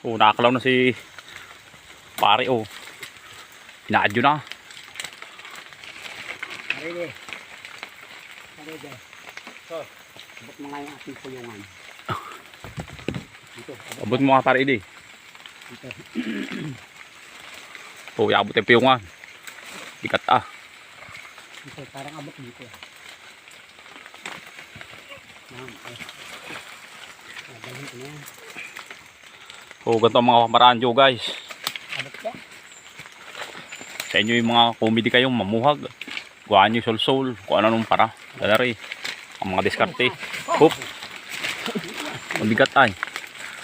Oh, nakakalaw na si pare oh. Inaadyo na. Marili. Marili. So, abot mo nga yung ating pulungan. Dito. Abot mo nga pare ini. Dito. Oh, iabot yung piyungan. Bigat ah. Dito, parang abot dito. Yan, eh. Dalhin ko na yan. Oh, ganito ang mga kamaraan guys. Abot ka? Sa inyo yung mga comedy kayong mamuhag. Guhaan nyo sol-sol. Kung ano nung para. Galari. Ang mga diskarte. Hop. Ang bigat ay.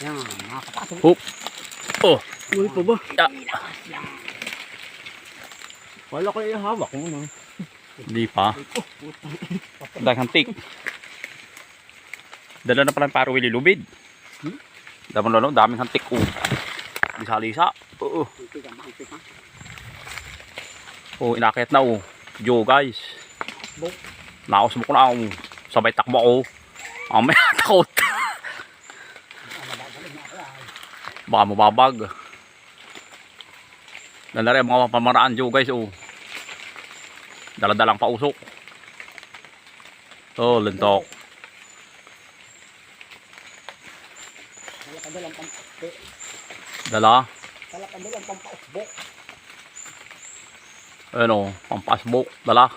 Yan, makakapasok. Hop. Oh. Uy pa ba? Ya. Wala ko ihawak mo na. Hindi pa. Daghang tik. Dala na pala yung paro Willie Lubid. Daming hantik oh. Lisa-lisa. Oo. Oh, inakit na oh. Yo guys. Naos mo ko na oh. Sabay takbo ako. May takot. Baka mababag. Dala rin mga pamaraan yo guys oh. Dala-dalang pausok. Oh, lentok. Dala. Ano, pampasbok. Dala.